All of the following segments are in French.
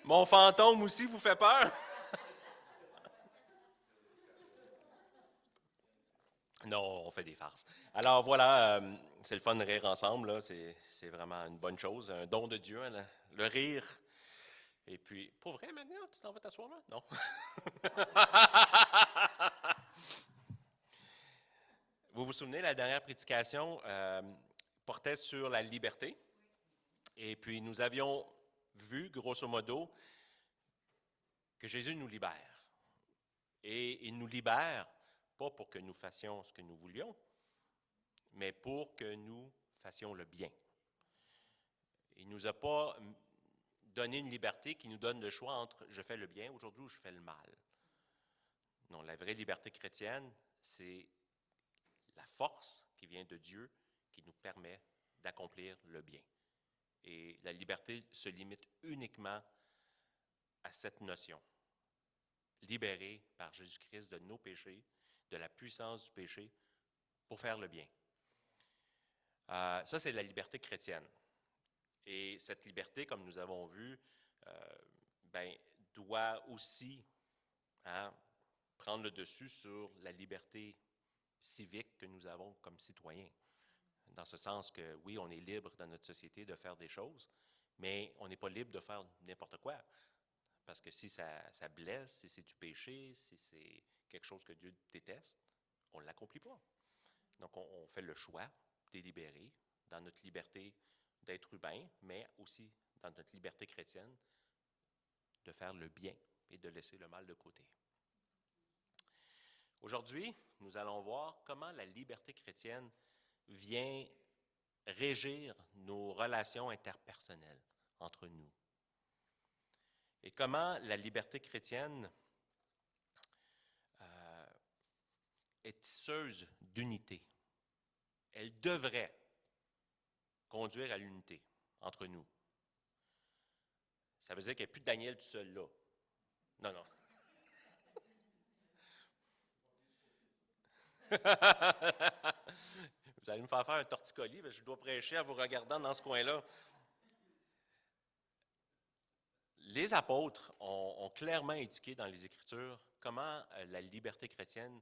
Mon fantôme aussi vous fait peur? Non, on fait des farces. Alors voilà, c'est le fun de rire ensemble, là. C'est vraiment une bonne chose, un don de Dieu, hein, le rire. Et puis, pour vrai, maintenant, tu t'en vas t'asseoir là? Non. Vous vous souvenez, la dernière prédication portait sur la liberté. Et puis, nous avions vu, grosso modo, que Jésus nous libère. Et il nous libère, pas pour que nous fassions ce que nous voulions, mais pour que nous fassions le bien. Il ne nous a pas donné une liberté qui nous donne le choix entre je fais le bien aujourd'hui ou je fais le mal. Non, la vraie liberté chrétienne, c'est la force qui vient de Dieu qui nous permet d'accomplir le bien. Et la liberté se limite uniquement à cette notion. Libérés par Jésus-Christ de nos péchés, de la puissance du péché, pour faire le bien. Ça, c'est la liberté chrétienne. Et cette liberté, comme nous avons vu, doit aussi prendre le dessus sur la liberté civique que nous avons comme citoyens. Dans ce sens que, oui, on est libre dans notre société de faire des choses, mais on n'est pas libre de faire n'importe quoi. Parce que si ça blesse, si c'est du péché, si c'est quelque chose que Dieu déteste, on ne l'accomplit pas. Donc, on fait le choix délibéré dans notre liberté d'être humain, mais aussi dans notre liberté chrétienne de faire le bien et de laisser le mal de côté. Aujourd'hui, nous allons voir comment la liberté chrétienne vient régir nos relations interpersonnelles entre nous. Et comment la liberté chrétienne est tisseuse d'unité. Elle devrait conduire à l'unité entre nous. Ça veut dire qu'il n'y a plus de Daniel tout seul là. Non, non. Vous allez me faire un torticolis, parce que je dois prêcher en vous regardant dans ce coin-là. Les apôtres ont clairement indiqué dans les Écritures comment la liberté chrétienne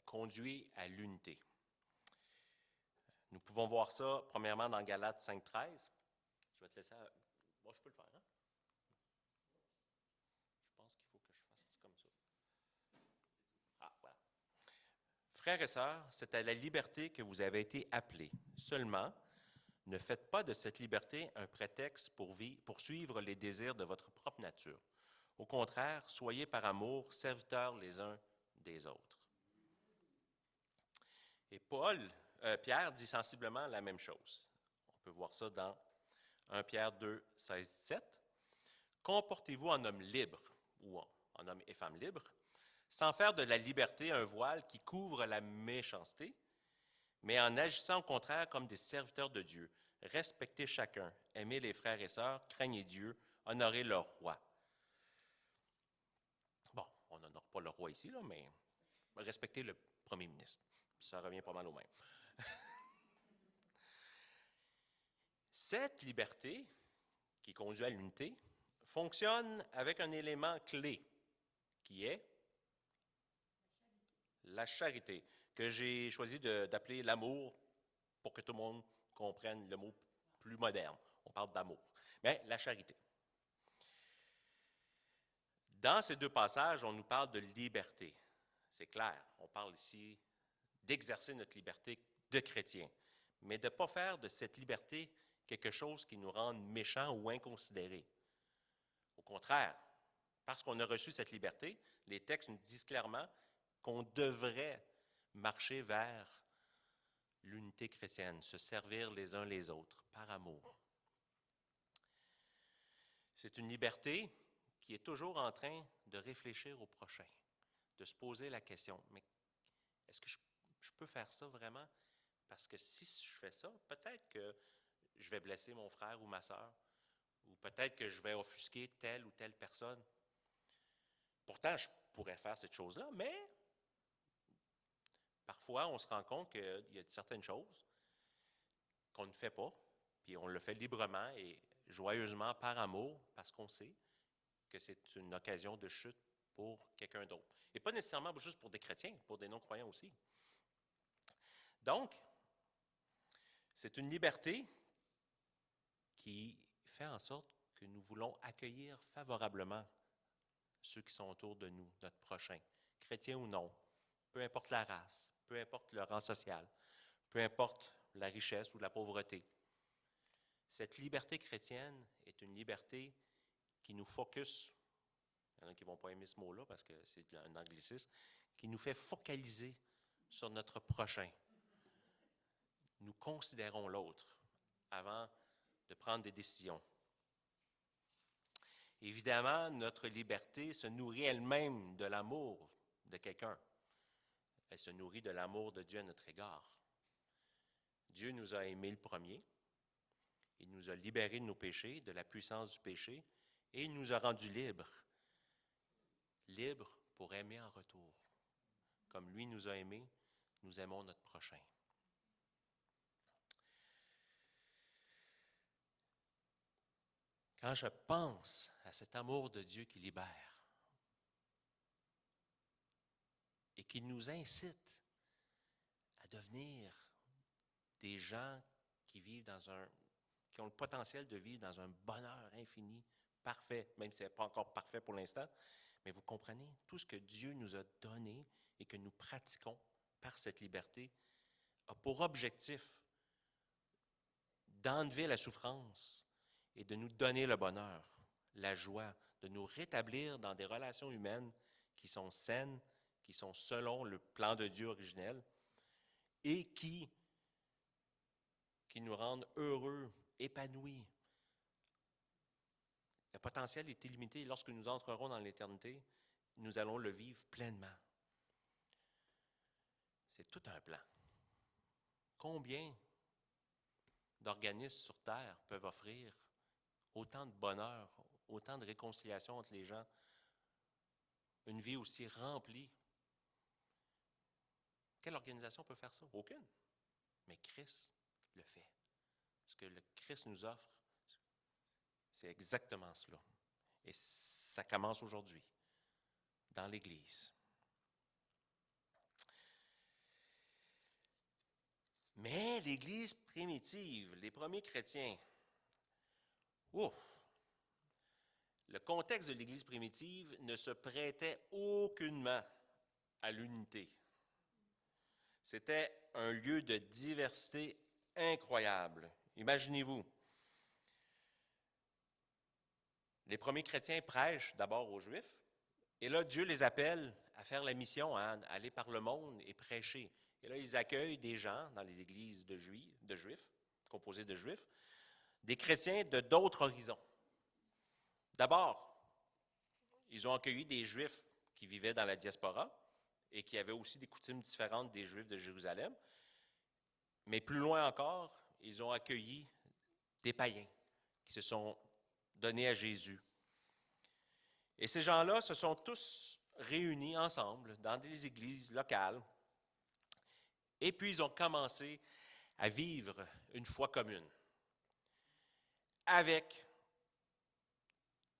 conduit à l'unité. Nous pouvons voir ça, premièrement, dans Galates 5,13. Je vais te laisser... Bon, je peux le faire, hein? Je pense qu'il faut que je fasse comme ça. Ah, voilà. Frères et sœurs, c'est à la liberté que vous avez été appelés. Seulement, ne faites pas de cette liberté un prétexte pour suivre les désirs de votre propre nature. Au contraire, soyez par amour serviteurs les uns des autres. Et Pierre dit sensiblement la même chose. On peut voir ça dans 1 Pierre 2, 16, 17. Comportez-vous en homme libre, ou en homme et femme libres, sans faire de la liberté un voile qui couvre la méchanceté, mais en agissant au contraire comme des serviteurs de Dieu. Respectez chacun, aimez les frères et sœurs, craignez Dieu, honorez leur roi. Bon, on n'honore pas le roi ici, là, mais respectez le premier ministre. Ça revient pas mal au même. Cette liberté, qui conduit à l'unité, fonctionne avec un élément clé, qui est la charité, que j'ai choisi d'appeler l'amour pour que tout le monde comprenne le mot plus moderne. On parle d'amour. Mais la charité. Dans ces deux passages, on nous parle de liberté. C'est clair, on parle ici d'exercer notre liberté de chrétien, mais de ne pas faire de cette liberté quelque chose qui nous rende méchants ou inconsidérés. Au contraire, parce qu'on a reçu cette liberté, les textes nous disent clairement qu'on devrait marcher vers l'unité chrétienne, se servir les uns les autres par amour. C'est une liberté qui est toujours en train de réfléchir au prochain, de se poser la question, mais est-ce que je peux faire ça vraiment? Parce que si je fais ça, peut-être que je vais blesser mon frère ou ma sœur, ou peut-être que je vais offusquer telle ou telle personne. Pourtant, je pourrais faire cette chose-là, mais parfois, on se rend compte qu'il y a certaines choses qu'on ne fait pas, puis on le fait librement, et joyeusement par amour, parce qu'on sait que c'est une occasion de chute pour quelqu'un d'autre. Et pas nécessairement juste pour des chrétiens, pour des non-croyants aussi. Donc, c'est une liberté qui fait en sorte que nous voulons accueillir favorablement ceux qui sont autour de nous, notre prochain, chrétien ou non, peu importe la race, peu importe le rang social, peu importe la richesse ou la pauvreté. Cette liberté chrétienne est une liberté qui nous focus, il y en a qui ne vont pas aimer ce mot-là parce que c'est un anglicisme, qui nous fait focaliser sur notre prochain. Nous considérons l'autre avant de prendre des décisions. Évidemment, notre liberté se nourrit elle-même de l'amour de quelqu'un. Elle se nourrit de l'amour de Dieu à notre égard. Dieu nous a aimés le premier. Il nous a libérés de nos péchés, de la puissance du péché, et il nous a rendus libres. Libres pour aimer en retour. Comme lui nous a aimés, nous aimons notre prochain. Quand je pense à cet amour de Dieu qui libère et qui nous incite à devenir des gens qui vivent qui ont le potentiel de vivre dans un bonheur infini, parfait, même si ce n'est pas encore parfait pour l'instant, mais vous comprenez, tout ce que Dieu nous a donné et que nous pratiquons par cette liberté a pour objectif d'enlever la souffrance et de nous donner le bonheur, la joie, de nous rétablir dans des relations humaines qui sont saines, qui sont selon le plan de Dieu originel et qui nous rendent heureux, épanouis. Le potentiel est illimité et lorsque nous entrerons dans l'éternité, nous allons le vivre pleinement. C'est tout un plan. Combien d'organismes sur Terre peuvent offrir autant de bonheur, autant de réconciliation entre les gens, une vie aussi remplie? Quelle organisation peut faire ça? Aucune. Mais Christ le fait. Ce que le Christ nous offre, c'est exactement cela. Et ça commence aujourd'hui, dans l'Église. Mais l'Église primitive, les premiers chrétiens, le contexte de l'Église primitive ne se prêtait aucunement à l'unité. C'était un lieu de diversité incroyable. Imaginez-vous, les premiers chrétiens prêchent d'abord aux Juifs, et là, Dieu les appelle à faire la mission, à aller par le monde et prêcher. Et là, ils accueillent des gens dans les églises de Juifs, composées de Juifs, des chrétiens de d'autres horizons. D'abord, ils ont accueilli des Juifs qui vivaient dans la diaspora et qui avaient aussi des coutumes différentes des Juifs de Jérusalem. Mais plus loin encore, ils ont accueilli des païens qui se sont donnés à Jésus. Et ces gens-là se sont tous réunis ensemble dans des églises locales. Et puis, ils ont commencé à vivre une foi commune avec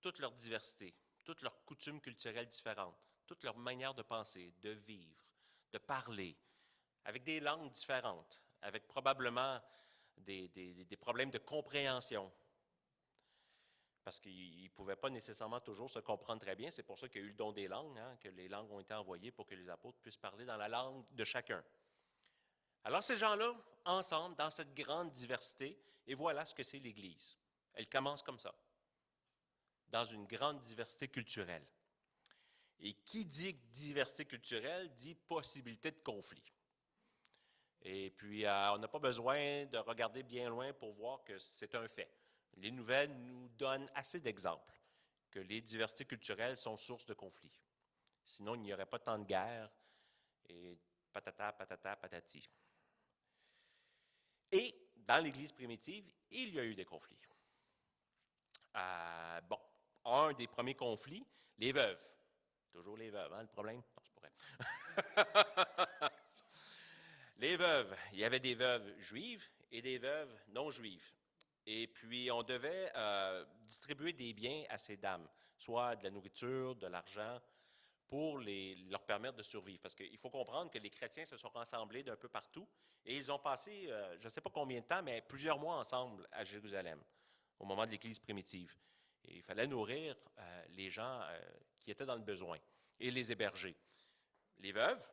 toute leur diversité, toutes leurs coutumes culturelles différentes, toute leur manière de penser, de vivre, de parler, avec des langues différentes, avec probablement des problèmes de compréhension. Parce qu'ils ne pouvaient pas nécessairement toujours se comprendre très bien. C'est pour ça qu'il y a eu le don des langues, que les langues ont été envoyées pour que les apôtres puissent parler dans la langue de chacun. Alors ces gens-là, ensemble, dans cette grande diversité, et voilà ce que c'est l'Église. Elle commence comme ça, dans une grande diversité culturelle. Et qui dit diversité culturelle dit possibilité de conflit. Et puis, on n'a pas besoin de regarder bien loin pour voir que c'est un fait. Les nouvelles nous donnent assez d'exemples que les diversités culturelles sont source de conflits. Sinon, il n'y aurait pas tant de guerres et patata, patata, patati. Et dans l'Église primitive, il y a eu des conflits. Un des premiers conflits, les veuves. Toujours les veuves, le problème? Non, c'est pas vrai. Les veuves, il y avait des veuves juives et des veuves non juives. Et puis, on devait distribuer des biens à ces dames, soit de la nourriture, de l'argent, pour leur permettre de survivre. Parce qu'il faut comprendre que les chrétiens se sont rassemblés d'un peu partout et ils ont passé, je ne sais pas combien de temps, mais plusieurs mois ensemble à Jérusalem, au moment de l'Église primitive. Et il fallait nourrir les gens qui étaient dans le besoin et les héberger. Les veuves,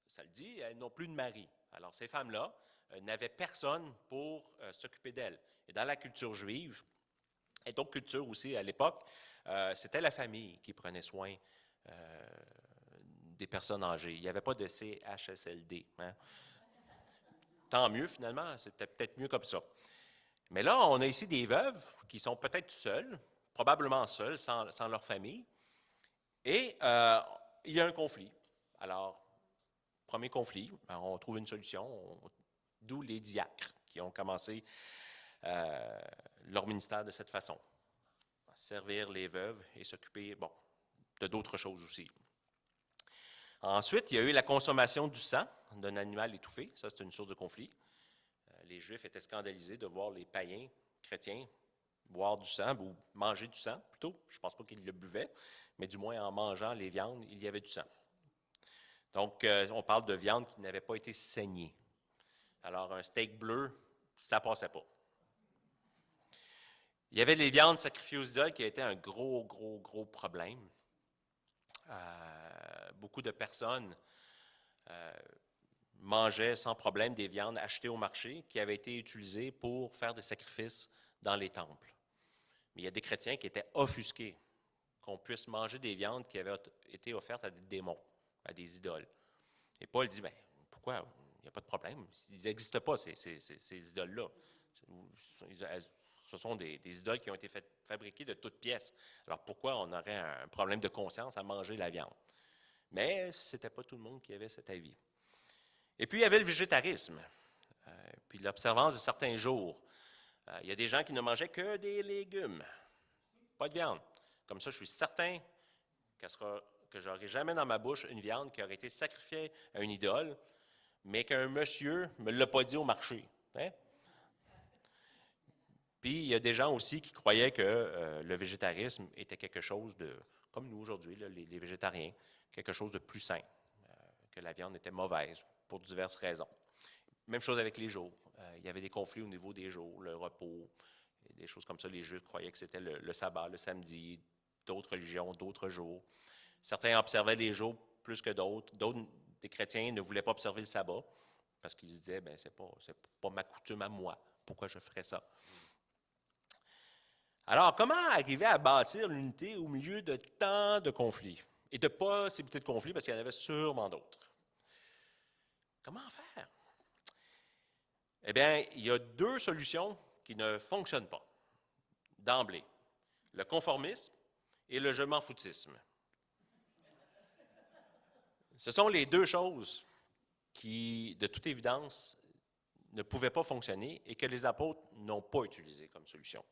ça le dit, elles n'ont plus de mari. Alors, ces femmes-là n'avaient personne pour s'occuper d'elles. Et dans la culture juive, et d'autres cultures aussi à l'époque, c'était la famille qui prenait soin euh, des personnes âgées. Il n'y avait pas de CHSLD. Hein? Tant mieux, finalement, c'était peut-être mieux comme ça. Mais là, on a ici des veuves qui sont peut-être seules, probablement seules, sans leur famille, et il y a un conflit. Alors, premier conflit, on trouve une solution, d'où les diacres qui ont commencé leur ministère de cette façon. Servir les veuves et s'occuper, bon, de d'autres choses aussi. Ensuite, il y a eu la consommation du sang d'un animal étouffé. Ça, c'était une source de conflit. Les Juifs étaient scandalisés de voir les païens chrétiens boire du sang, ou manger du sang plutôt. Je ne pense pas qu'ils le buvaient, mais du moins en mangeant les viandes, il y avait du sang. Donc, on parle de viande qui n'avait pas été saignée. Alors, un steak bleu, ça ne passait pas. Il y avait les viandes sacrifiées aux idoles qui a été un gros problème. Beaucoup de personnes mangeaient sans problème des viandes achetées au marché qui avaient été utilisées pour faire des sacrifices dans les temples. Mais il y a des chrétiens qui étaient offusqués qu'on puisse manger des viandes qui avaient été offertes à des démons, à des idoles. Et Paul dit, bien, pourquoi? Il n'y a pas de problème. Ils n'existent pas, ces idoles-là. Ce sont des idoles qui ont été fabriquées de toutes pièces. Alors pourquoi on aurait un problème de conscience à manger la viande? Mais ce n'était pas tout le monde qui avait cet avis. Et puis il y avait le végétarisme, puis l'observance de certains jours. Il y a des gens qui ne mangeaient que des légumes, pas de viande. Comme ça, je suis certain que je n'aurai jamais dans ma bouche une viande qui aurait été sacrifiée à une idole, mais qu'un monsieur ne me l'a pas dit au marché. Hein? Puis, il y a des gens aussi qui croyaient que le végétarisme était quelque chose de, comme nous aujourd'hui, les végétariens, quelque chose de plus sain, que la viande était mauvaise pour diverses raisons. Même chose avec les jours. Il y avait des conflits au niveau des jours, le repos, des choses comme ça. Les Juifs croyaient que c'était le sabbat, le samedi, d'autres religions, d'autres jours. Certains observaient les jours plus que d'autres. D'autres, des chrétiens, ne voulaient pas observer le sabbat parce qu'ils se disaient, c'est pas ma coutume à moi. Pourquoi je ferais ça? Alors, comment arriver à bâtir l'unité au milieu de tant de conflits et de possibilités de conflits, parce qu'il y en avait sûrement d'autres? Comment faire? Eh bien, il y a deux solutions qui ne fonctionnent pas d'emblée. Le conformisme et le je m'en foutisme. Ce sont les deux choses qui, de toute évidence, ne pouvaient pas fonctionner et que les apôtres n'ont pas utilisé comme solution.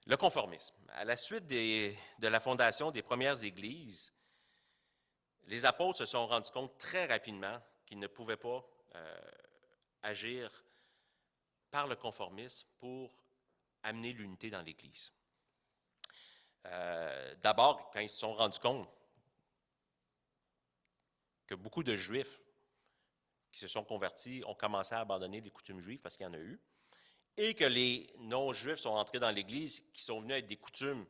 Le conformisme. À la suite de la fondation des premières églises, les apôtres se sont rendus compte très rapidement qu'ils ne pouvaient pas agir par le conformisme pour amener l'unité dans l'Église. D'abord, quand ils se sont rendus compte que beaucoup de Juifs qui se sont convertis ont commencé à abandonner les coutumes juives parce qu'il y en a eu, et que les non-juifs sont entrés dans l'Église qui sont venus avec des coutumes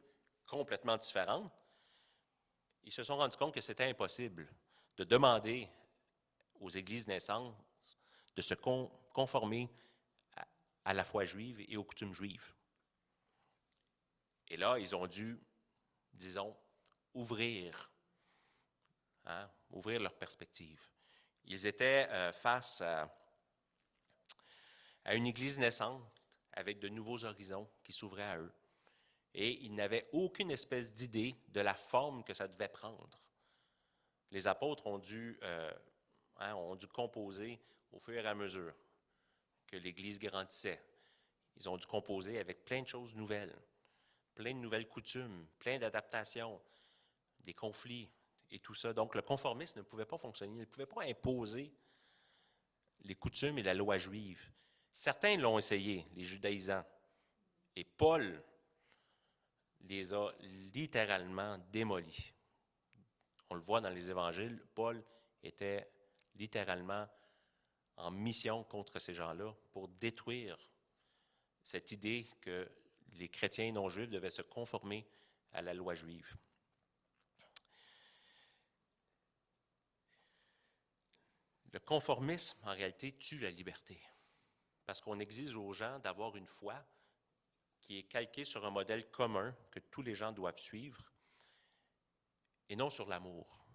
complètement différentes, ils se sont rendus compte que c'était impossible de demander aux églises naissantes de se conformer à la foi juive et aux coutumes juives. Et là, ils ont dû, disons, ouvrir leur perspective. Ils étaient face à une église naissante avec de nouveaux horizons qui s'ouvraient à eux. Et ils n'avaient aucune espèce d'idée de la forme que ça devait prendre. Les apôtres ont dû composer au fur et à mesure que l'Église grandissait. Ils ont dû composer avec plein de choses nouvelles, plein de nouvelles coutumes, plein d'adaptations, des conflits et tout ça. Donc le conformisme ne pouvait pas fonctionner, il ne pouvait pas imposer les coutumes et la loi juive. Certains l'ont essayé, les judaïsants, et Paul les a littéralement démolis. On le voit dans les évangiles, Paul était littéralement en mission contre ces gens-là pour détruire cette idée que les chrétiens non-juifs devaient se conformer à la loi juive. Le conformisme, en réalité, tue la liberté, parce qu'on exige aux gens d'avoir une foi qui est calquée sur un modèle commun que tous les gens doivent suivre, et non sur l'amour,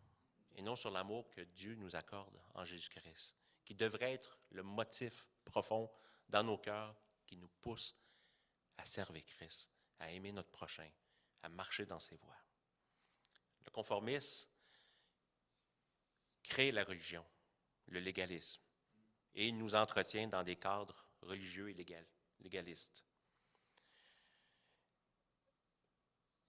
et non sur l'amour que Dieu nous accorde en Jésus-Christ, qui devrait être le motif profond dans nos cœurs qui nous pousse à servir Christ, à aimer notre prochain, à marcher dans ses voies. Le conformisme crée la religion, le légalisme, et il nous entretient dans des cadres religieux et légalistes.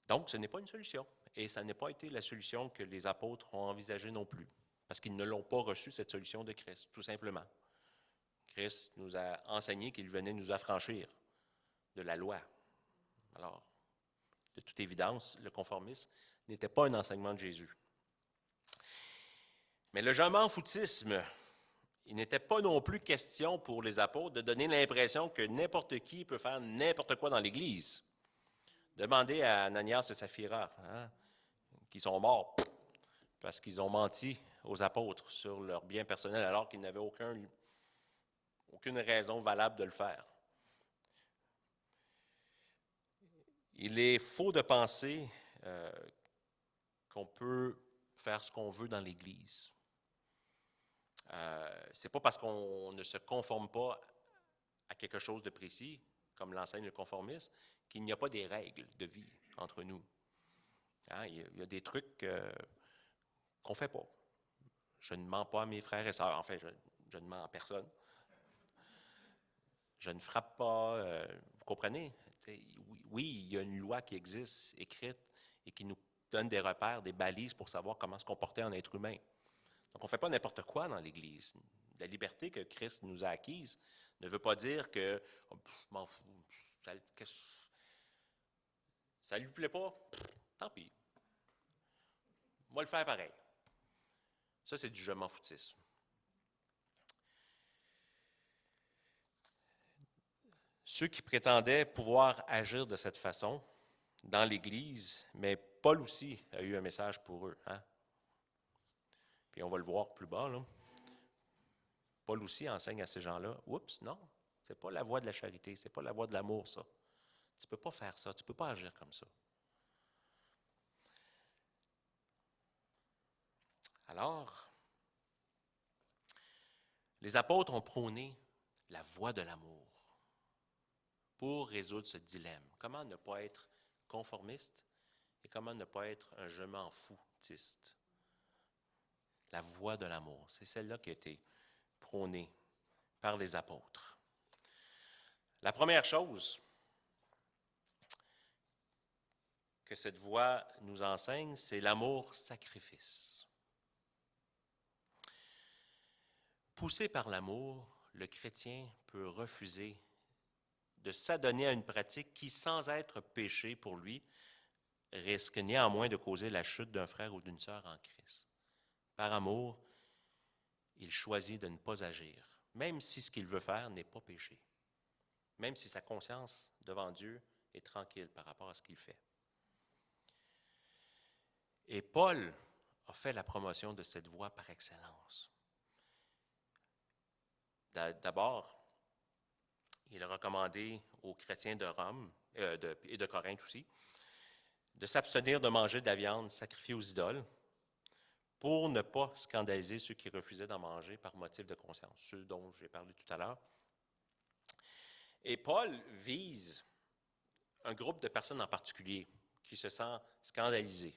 Donc, ce n'est pas une solution, et ça n'a pas été la solution que les apôtres ont envisagée non plus, parce qu'ils ne l'ont pas reçue, cette solution de Christ, tout simplement. Christ nous a enseigné qu'il venait nous affranchir de la loi. Alors, de toute évidence, le conformisme n'était pas un enseignement de Jésus. Mais le je m'en foutisme, il n'était pas non plus question pour les apôtres de donner l'impression que n'importe qui peut faire n'importe quoi dans l'Église. Demandez à Ananias et Saphira, qui sont morts parce qu'ils ont menti aux apôtres sur leur bien personnel alors qu'ils n'avaient aucune raison valable de le faire. Il est faux de penser qu'on peut faire ce qu'on veut dans l'Église. Ce n'est pas parce qu'on ne se conforme pas à quelque chose de précis, comme l'enseigne le conformisme, qu'il n'y a pas des règles de vie entre nous. Il y a des trucs qu'on ne fait pas. Je ne mens pas à mes frères et sœurs. Enfin, je ne mens à personne. Je ne frappe pas. Vous comprenez? Oui, il y a une loi qui existe, écrite, et qui nous donne des repères, des balises pour savoir comment se comporter en être humain. Donc, on ne fait pas n'importe quoi dans l'Église. La liberté que Christ nous a acquise ne veut pas dire que m'en fous, ça ne lui plaît pas, tant pis. Moi, le faire pareil. Ça, c'est du je m'en foutisme. Ceux qui prétendaient pouvoir agir de cette façon dans l'Église, mais Paul aussi a eu un message pour eux. Puis on va le voir plus bas, là. Paul aussi enseigne à ces gens-là, oups, non, c'est pas la voie de la charité, c'est pas la voie de l'amour, ça. Tu ne peux pas faire ça, tu ne peux pas agir comme ça. Alors, les apôtres ont prôné la voie de l'amour pour résoudre ce dilemme. Comment ne pas être conformiste et comment ne pas être un je m'en foutiste. La voie de l'amour, c'est celle-là qui a été prônée par les apôtres. La première chose que cette voie nous enseigne, c'est l'amour-sacrifice. Poussé par l'amour, le chrétien peut refuser de s'adonner à une pratique qui, sans être péché pour lui, risque néanmoins de causer la chute d'un frère ou d'une sœur en Christ. Par amour, il choisit de ne pas agir, même si ce qu'il veut faire n'est pas péché, même si sa conscience devant Dieu est tranquille par rapport à ce qu'il fait. Et Paul a fait la promotion de cette voie par excellence. D'abord, il a recommandé aux chrétiens de Rome et de Corinthe aussi de s'abstenir de manger de la viande sacrifiée aux idoles pour ne pas scandaliser ceux qui refusaient d'en manger par motif de conscience, ceux dont j'ai parlé tout à l'heure. Et Paul vise un groupe de personnes en particulier qui se sent scandalisé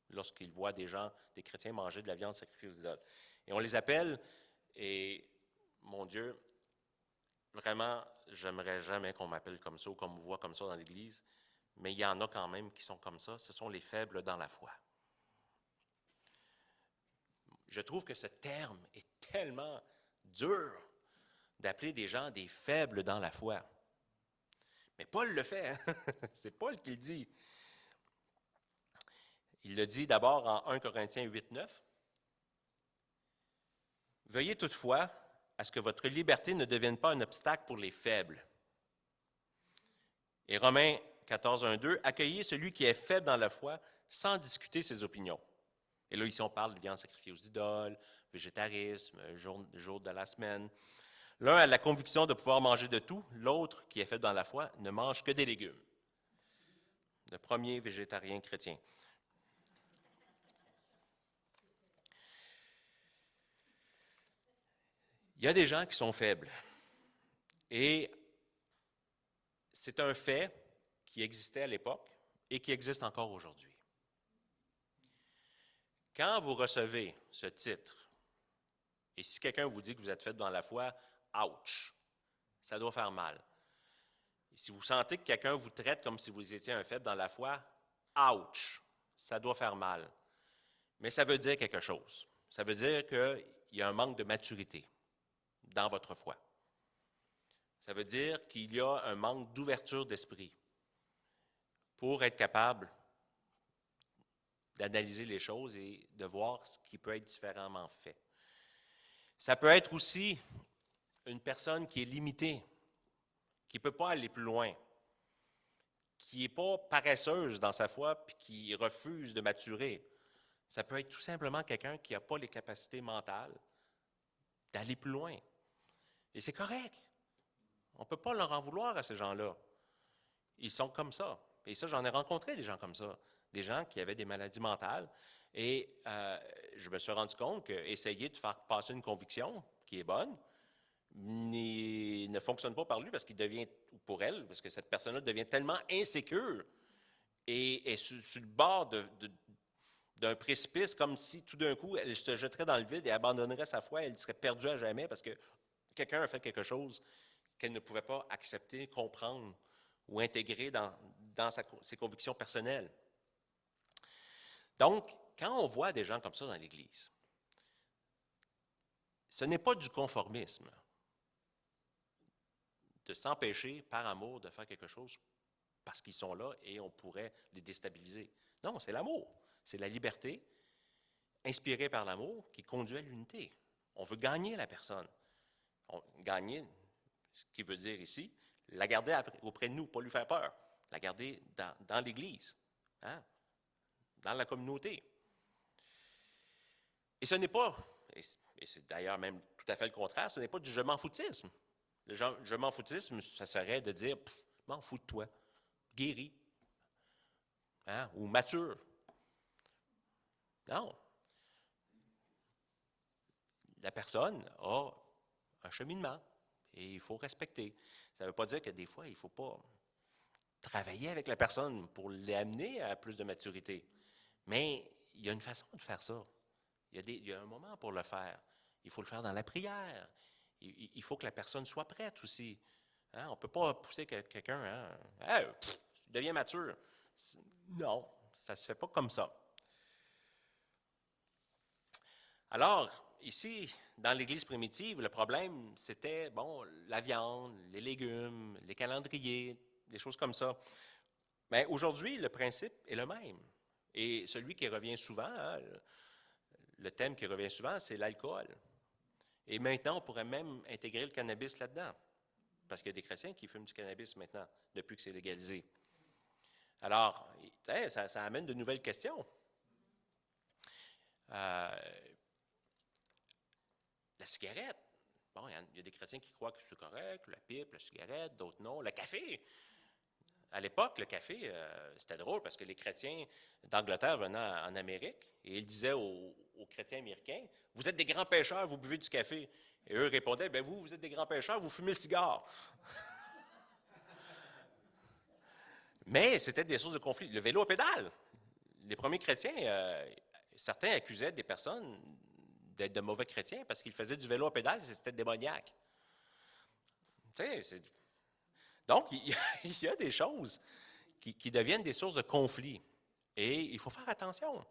lorsqu'ils voient des chrétiens manger de la viande sacrifiée aux idoles. Et on les appelle, et mon Dieu, vraiment, j'aimerais jamais qu'on m'appelle comme ça ou qu'on me voit comme ça dans l'Église, mais il y en a quand même qui sont comme ça, ce sont les faibles dans la foi. Je trouve que ce terme est tellement dur d'appeler des gens des faibles dans la foi. Mais Paul le fait, hein? C'est Paul qui le dit. Il le dit d'abord en 1 Corinthiens 8, 9. Veuillez toutefois à ce que votre liberté ne devienne pas un obstacle pour les faibles. Et Romains 14, 1, 2, accueillez celui qui est faible dans la foi sans discuter ses opinions. Et là, ici, on parle de viande sacrifiée aux idoles, végétarisme, jour de la semaine. L'un a la conviction de pouvoir manger de tout, l'autre, qui est faible dans la foi, ne mange que des légumes. Le premier végétarien chrétien. Il y a des gens qui sont faibles. Et c'est un fait qui existait à l'époque et qui existe encore aujourd'hui. Quand vous recevez ce titre, et si quelqu'un vous dit que vous êtes faible dans la foi, ouch, ça doit faire mal. Et si vous sentez que quelqu'un vous traite comme si vous étiez un faible dans la foi, ouch, ça doit faire mal. Mais ça veut dire quelque chose. Ça veut dire qu'il y a un manque de maturité dans votre foi. Ça veut dire qu'il y a un manque d'ouverture d'esprit pour être capable d'analyser les choses et de voir ce qui peut être différemment fait. Ça peut être aussi une personne qui est limitée, qui ne peut pas aller plus loin, qui n'est pas paresseuse dans sa foi puis qui refuse de maturer. Ça peut être tout simplement quelqu'un qui n'a pas les capacités mentales d'aller plus loin. Et c'est correct. On ne peut pas leur en vouloir à ces gens-là. Ils sont comme ça. Et ça, j'en ai rencontré des gens comme ça. Des gens qui avaient des maladies mentales. Et je me suis rendu compte qu'essayer de faire passer une conviction qui est bonne ne fonctionne pas par lui parce qu'il devient, ou pour elle, parce que cette personne-là devient tellement insécure et est sur le bord d'un précipice, comme si tout d'un coup, elle se jetterait dans le vide et abandonnerait sa foi, elle serait perdue à jamais parce que quelqu'un a fait quelque chose qu'elle ne pouvait pas accepter, comprendre ou intégrer dans ses convictions personnelles. Donc, quand on voit des gens comme ça dans l'Église, ce n'est pas du conformisme de s'empêcher par amour de faire quelque chose parce qu'ils sont là et on pourrait les déstabiliser. Non, c'est l'amour, c'est la liberté inspirée par l'amour qui conduit à l'unité. On veut gagner la personne. Gagner, ce qui veut dire ici, la garder auprès de nous, pas lui faire peur, la garder dans l'Église, hein, dans la communauté. Et ce n'est pas, et c'est d'ailleurs même tout à fait le contraire, ce n'est pas du je m'en foutisme. Le je m'en foutisme, ça serait de dire, m'en fous de toi, guéri, hein, ou mature. Non. La personne a un cheminement et il faut respecter. Ça ne veut pas dire que des fois, il ne faut pas travailler avec la personne pour l'amener à plus de maturité. Mais il y a une façon de faire ça. Il y a un moment pour le faire. Il faut le faire dans la prière. Il faut que la personne soit prête aussi. Hein? On ne peut pas pousser quelqu'un, hein? Hey, deviens mature. Non, ça ne se fait pas comme ça. Alors, ici, dans l'Église primitive, le problème, c'était, bon, la viande, les légumes, les calendriers, des choses comme ça. Mais aujourd'hui, le principe est le même. Et celui qui revient souvent, hein, le thème qui revient souvent, c'est l'alcool. Et maintenant, on pourrait même intégrer le cannabis là-dedans. Parce qu'il y a des chrétiens qui fument du cannabis maintenant, depuis que c'est légalisé. Alors, ça amène de nouvelles questions. La cigarette. Bon, il y a des chrétiens qui croient que c'est correct, la pipe, la cigarette, d'autres non. Le café. À l'époque, le café, c'était drôle parce que les chrétiens d'Angleterre venaient en Amérique et ils disaient aux chrétiens américains, « Vous êtes des grands pêcheurs, vous buvez du café. » Et eux répondaient, « Ben vous êtes des grands pêcheurs, vous fumez le cigare. » Mais c'était des sources de conflit. Le vélo à pédale. Les premiers chrétiens, certains accusaient des personnes d'être de mauvais chrétiens parce qu'ils faisaient du vélo à pédale et c'était démoniaque. Tu sais, donc, il y a des choses qui deviennent des sources de conflit. Et il faut faire attention.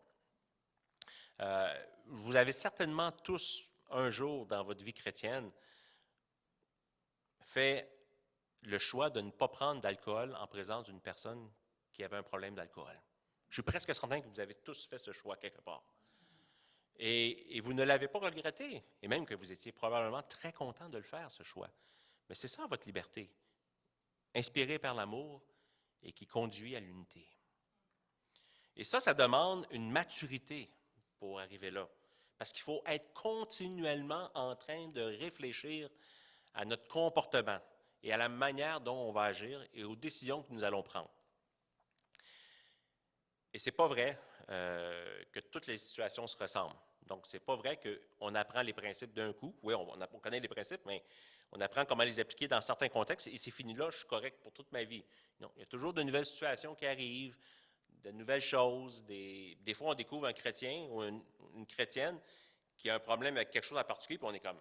Vous avez certainement tous, un jour dans votre vie chrétienne, fait le choix de ne pas prendre d'alcool en présence d'une personne qui avait un problème d'alcool. Je suis presque certain que vous avez tous fait ce choix quelque part. Et vous ne l'avez pas regretté, et même que vous étiez probablement très content de le faire, ce choix. Mais c'est ça votre liberté, inspirée par l'amour et qui conduit à l'unité. Et ça demande une maturité pour arriver là. Parce qu'il faut être continuellement en train de réfléchir à notre comportement et à la manière dont on va agir et aux décisions que nous allons prendre. Et c'est pas vrai que toutes les situations se ressemblent. Donc, c'est pas vrai qu'on apprend les principes d'un coup. Oui, on connaît les principes, mais on apprend comment les appliquer dans certains contextes et c'est fini là, je suis correct pour toute ma vie. Non, il y a toujours de nouvelles situations qui arrivent, de nouvelles choses. Des fois, on découvre un chrétien ou une chrétienne qui a un problème avec quelque chose en particulier, puis on est comme,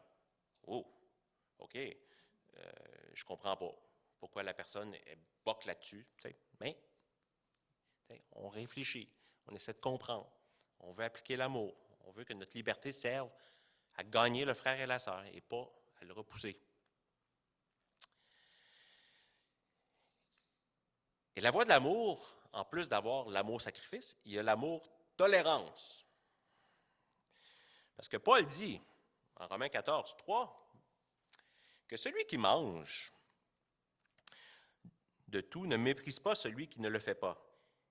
oh, OK, je comprends pas pourquoi la personne boque là-dessus. Mais on réfléchit, on essaie de comprendre, on veut appliquer l'amour, on veut que notre liberté serve à gagner le frère et la sœur et pas à le repousser. Et la voie de l'amour, en plus d'avoir l'amour-sacrifice, il y a l'amour-tolérance. Parce que Paul dit, en Romains 14, 3, que celui qui mange de tout ne méprise pas celui qui ne le fait pas.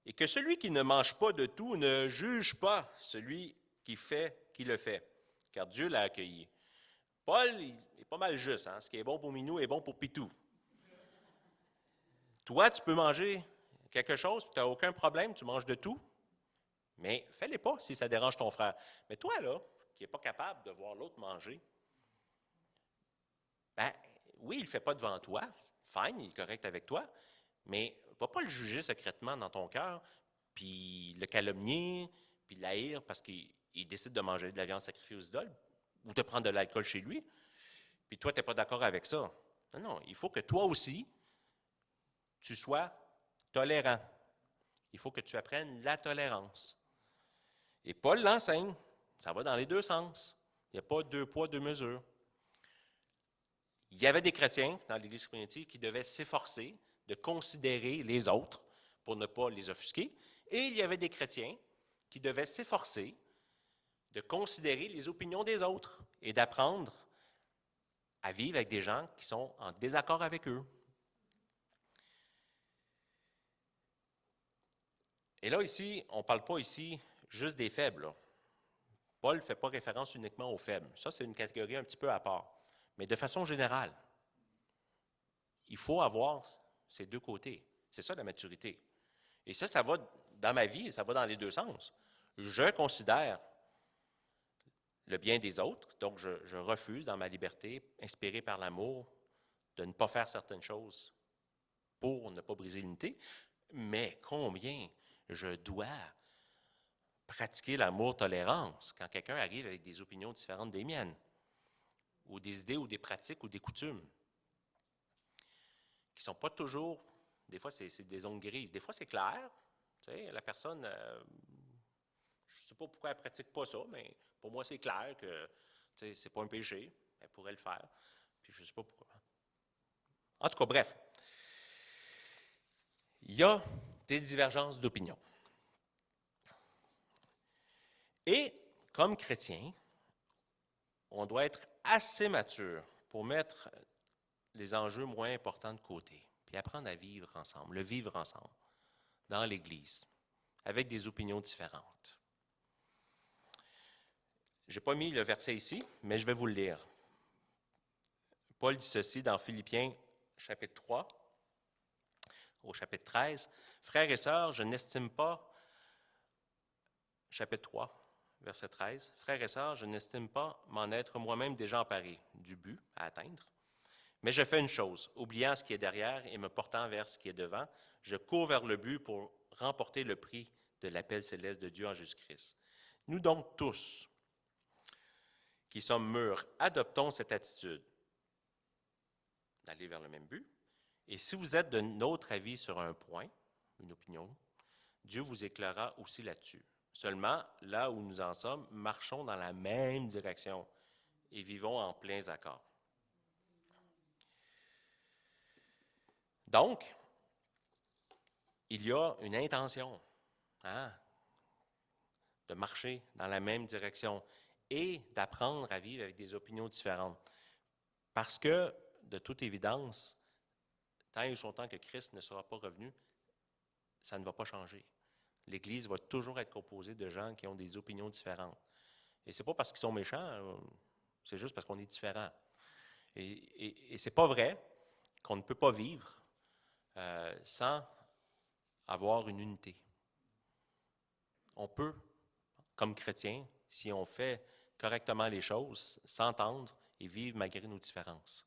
Et que celui qui ne mange pas de tout ne juge pas celui qui le fait, car Dieu l'a accueilli. Paul, il est pas mal juste. Hein? Ce qui est bon pour Minou est bon pour Pitou. Toi, tu peux manger quelque chose, tu n'as aucun problème, tu manges de tout, mais fais-les pas si ça dérange ton frère. Mais toi, là, qui n'es pas capable de voir l'autre manger, ben oui, il ne le fait pas devant toi, fine, il est correct avec toi, mais ne va pas le juger secrètement dans ton cœur, puis le calomnier, puis l'haïr parce qu'il décide de manger de la viande sacrifiée aux idoles, ou de prendre de l'alcool chez lui, puis toi, tu n'es pas d'accord avec ça. Non, non, il faut que toi aussi, tu sois tolérant. Il faut que tu apprennes la tolérance. Et Paul l'enseigne, ça va dans les deux sens. Il n'y a pas deux poids, deux mesures. Il y avait des chrétiens dans l'Église primitive qui devaient s'efforcer de considérer les autres pour ne pas les offusquer. Et il y avait des chrétiens qui devaient s'efforcer de considérer les opinions des autres et d'apprendre à vivre avec des gens qui sont en désaccord avec eux. Et là, ici, on ne parle pas ici juste des faibles. Là. Paul ne fait pas référence uniquement aux faibles. Ça, c'est une catégorie un petit peu à part. Mais de façon générale, il faut avoir ces deux côtés. C'est ça la maturité. Et ça va dans ma vie, ça va dans les deux sens. Je considère le bien des autres, donc je refuse dans ma liberté, inspirée par l'amour, de ne pas faire certaines choses pour ne pas briser l'unité. Mais combien je dois pratiquer l'amour-tolérance quand quelqu'un arrive avec des opinions différentes des miennes, ou des idées, ou des pratiques, ou des coutumes, qui ne sont pas toujours, des fois c'est des zones grises, des fois c'est clair, tu sais, la personne, je ne sais pas pourquoi elle ne pratique pas ça, mais pour moi c'est clair que ce n'est pas un péché, elle pourrait le faire, puis je ne sais pas pourquoi. En tout cas, bref, il y a des divergences d'opinion. Et comme chrétien, on doit être assez mature pour mettre les enjeux moins importants de côté, puis apprendre à vivre ensemble, le vivre ensemble, dans l'Église, avec des opinions différentes. Je n'ai pas mis le verset ici, mais je vais vous le lire. Paul dit ceci dans Philippiens, chapitre 3, au chapitre 13. « Frères et sœurs, je n'estime pas, chapitre 3, verset 13, « Frères et sœurs, je n'estime pas m'en être moi-même déjà emparé du but à atteindre. Mais je fais une chose, oubliant ce qui est derrière et me portant vers ce qui est devant, je cours vers le but pour remporter le prix de l'appel céleste de Dieu en Jésus-Christ. Nous donc tous, qui sommes mûrs, adoptons cette attitude d'aller vers le même but. Et si vous êtes de notre avis sur un point, une opinion, Dieu vous éclairera aussi là-dessus. Seulement, là où nous en sommes, marchons dans la même direction et vivons en pleins accords. » Donc, il y a une intention hein, de marcher dans la même direction et d'apprendre à vivre avec des opinions différentes. Parce que, de toute évidence, tant et aussi longtemps que Christ ne sera pas revenu, ça ne va pas changer. L'Église va toujours être composée de gens qui ont des opinions différentes. Et ce n'est pas parce qu'ils sont méchants, c'est juste parce qu'on est différents. Et ce n'est pas vrai qu'on ne peut pas vivre sans avoir une unité. On peut, comme chrétiens, si on fait correctement les choses, s'entendre et vivre malgré nos différences.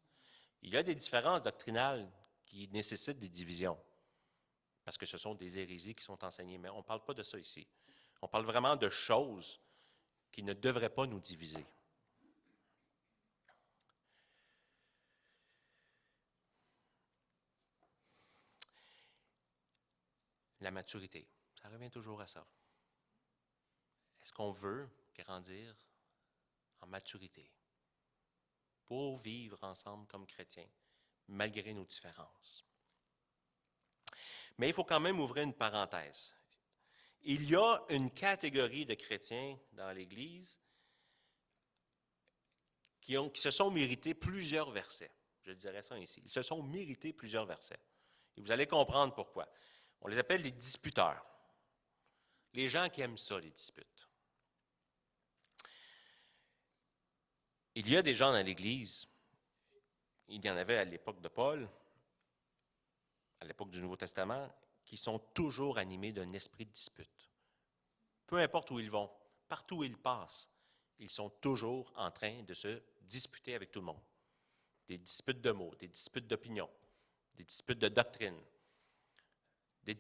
Il y a des différences doctrinales qui nécessitent des divisions, parce que ce sont des hérésies qui sont enseignées, mais on ne parle pas de ça ici. On parle vraiment de choses qui ne devraient pas nous diviser. La maturité, ça revient toujours à ça. Est-ce qu'on veut grandir en maturité pour vivre ensemble comme chrétiens, malgré nos différences? Mais il faut quand même ouvrir une parenthèse. Il y a une catégorie de chrétiens dans l'Église qui se sont mérités plusieurs versets. Je dirais ça ici. Ils se sont mérités plusieurs versets. Et vous allez comprendre pourquoi. On les appelle les disputeurs. Les gens qui aiment ça, les disputes. Il y a des gens dans l'Église, il y en avait à l'époque de Paul, à l'époque du Nouveau Testament, qui sont toujours animés d'un esprit de dispute. Peu importe où ils vont, partout où ils passent, ils sont toujours en train de se disputer avec tout le monde. Des disputes de mots, des disputes d'opinion, des disputes de doctrine, des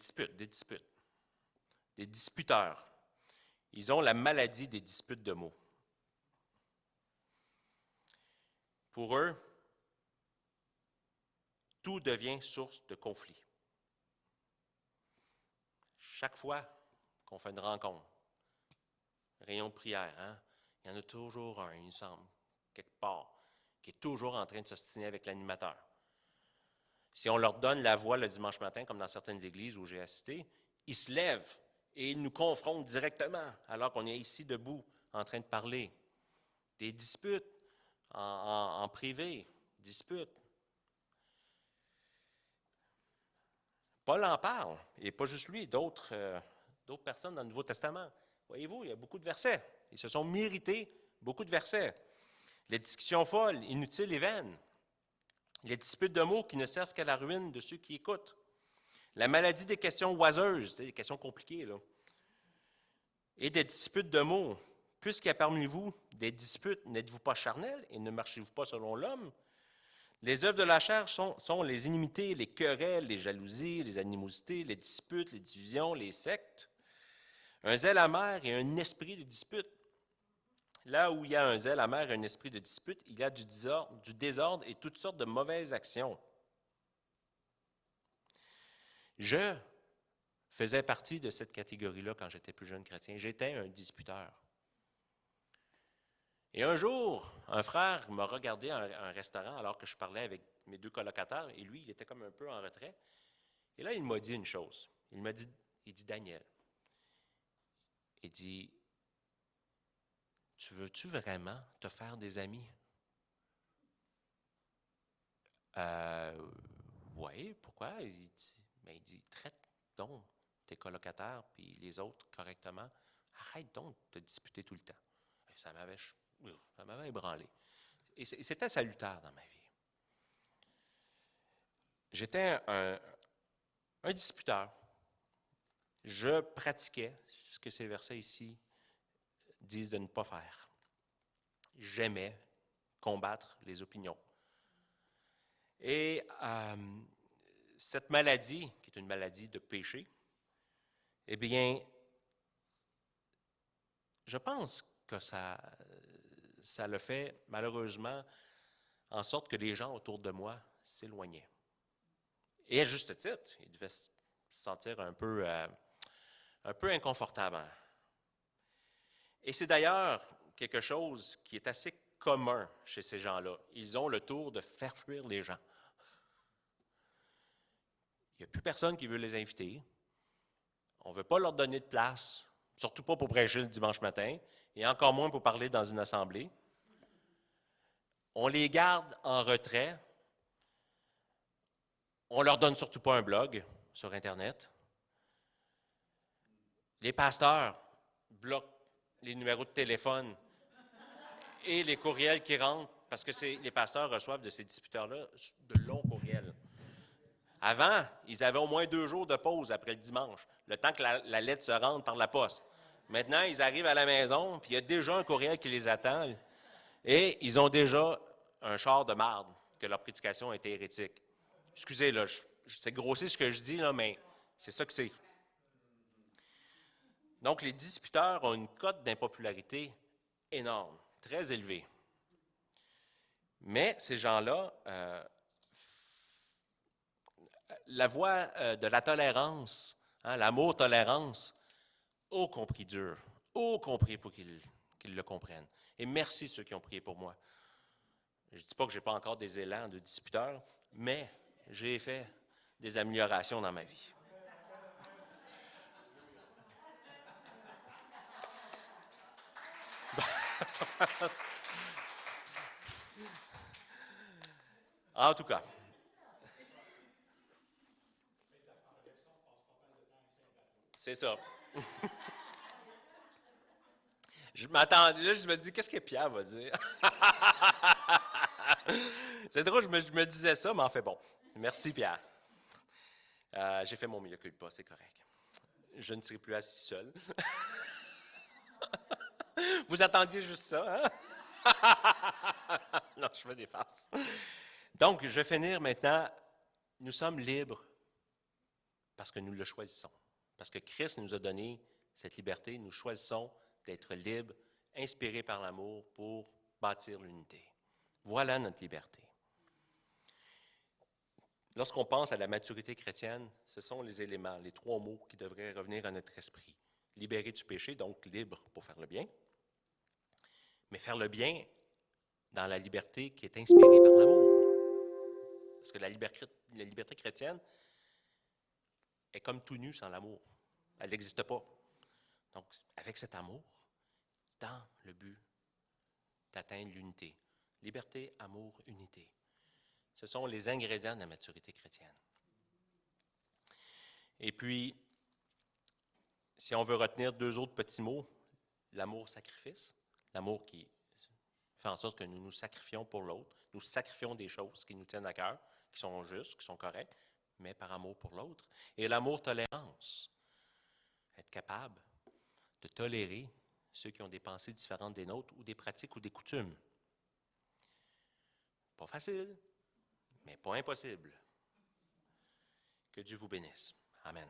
disputeurs. Ils ont la maladie des disputes de mots. Pour eux, tout devient source de conflit. Chaque fois qu'on fait une rencontre, rayon de prière, hein, il y en a toujours un, il me semble, quelque part, qui est toujours en train de s'ostiner avec l'animateur. Si on leur donne la voix le dimanche matin, comme dans certaines églises où j'ai assisté, ils se lèvent et ils nous confrontent directement, alors qu'on est ici debout, en train de parler. Des disputes en privé, disputes. Paul en parle, et pas juste lui, d'autres personnes dans le Nouveau Testament. Voyez-vous, il y a beaucoup de versets. Ils se sont mérités beaucoup de versets. Les discussions folles, inutiles et vaines. Les disputes de mots qui ne servent qu'à la ruine de ceux qui écoutent. La maladie des questions oiseuses, des questions compliquées, là. Et des disputes de mots. Puisqu'il y a parmi vous des disputes, n'êtes-vous pas charnels et ne marchez-vous pas selon l'homme? Les œuvres de la chair sont les inimités, les querelles, les jalousies, les animosités, les disputes, les divisions, les sectes. Un zèle amer et un esprit de dispute. Là où il y a un zèle amer et un esprit de dispute, il y a du désordre et toutes sortes de mauvaises actions. Je faisais partie de cette catégorie-là quand j'étais plus jeune chrétien. J'étais un disputeur. Et un jour, un frère m'a regardé à un restaurant alors que je parlais avec mes deux colocataires, et lui, il était comme un peu en retrait. Et là, il m'a dit une chose. Il dit, Daniel, il dit, tu veux-tu vraiment te faire des amis? Oui, pourquoi? Il dit, traite donc tes colocataires puis les autres correctement. Arrête donc de te disputer tout le temps. Et ça m'avait ébranlé. Et c'était salutaire dans ma vie. J'étais un disputeur. Je pratiquais ce que ces versets ici disent de ne pas faire. J'aimais combattre les opinions. Et cette maladie, qui est une maladie de péché, eh bien, je pense que ça le fait malheureusement en sorte que les gens autour de moi s'éloignaient. Et à juste titre, ils devaient se sentir un peu inconfortables. Et c'est d'ailleurs quelque chose qui est assez commun chez ces gens-là. Ils ont le tour de faire fuir les gens. Il n'y a plus personne qui veut les inviter. On ne veut pas leur donner de place, surtout pas pour prêcher le dimanche matin, et encore moins pour parler dans une assemblée. On les garde en retrait. On ne leur donne surtout pas un blog sur Internet. Les pasteurs bloquent les numéros de téléphone et les courriels qui rentrent, parce que les pasteurs reçoivent de ces disputeurs-là de longs courriels. Avant, ils avaient au moins 2 jours de pause après le dimanche, le temps que la lettre se rende par la poste. Maintenant, ils arrivent à la maison, puis il y a déjà un courriel qui les attend, et ils ont déjà un char de marde que leur prédication était hérétique. Excusez, là, c'est grossier ce que je dis, là, mais c'est ça que c'est. Donc, les disputeurs ont une cote d'impopularité énorme, très élevée. Mais ces gens-là, la voie de la tolérance, hein, l'amour-tolérance, ô compris dur, ô compris pour qu'ils le comprennent. Et merci ceux qui ont prié pour moi. Je ne dis pas que je n'ai pas encore des élans de disputeur, mais j'ai fait des améliorations dans ma vie. En tout cas. C'est ça. Je m'attendais, là, je me dis, qu'est-ce que Pierre va dire? C'est drôle, je me disais ça, mais en fait, bon. Merci, Pierre. J'ai fait mon mea culpa, c'est correct. Je ne serai plus assis seul. Vous attendiez juste ça, hein? Non, je fais des farces. Donc, je vais finir maintenant. Nous sommes libres parce que nous le choisissons. Parce que Christ nous a donné cette liberté. Nous choisissons d'être libres, inspirés par l'amour pour bâtir l'unité. Voilà notre liberté. Lorsqu'on pense à la maturité chrétienne, ce sont les éléments, les 3 mots qui devraient revenir à notre esprit. Libéré du péché, donc libre pour faire le bien. Mais faire le bien dans la liberté qui est inspirée par l'amour. Parce que la liberté chrétienne est comme tout nu sans l'amour. Elle n'existe pas. Donc, avec cet amour, dans le but d'atteindre l'unité. Liberté, amour, unité. Ce sont les ingrédients de la maturité chrétienne. Et puis, si on veut retenir 2 autres petits mots, l'amour-sacrifice, l'amour qui fait en sorte que nous nous sacrifions pour l'autre, nous sacrifions des choses qui nous tiennent à cœur, qui sont justes, qui sont correctes, mais par amour pour l'autre. Et l'amour-tolérance, être capable de tolérer ceux qui ont des pensées différentes des nôtres ou des pratiques ou des coutumes. Pas facile, mais pas impossible. Que Dieu vous bénisse. Amen.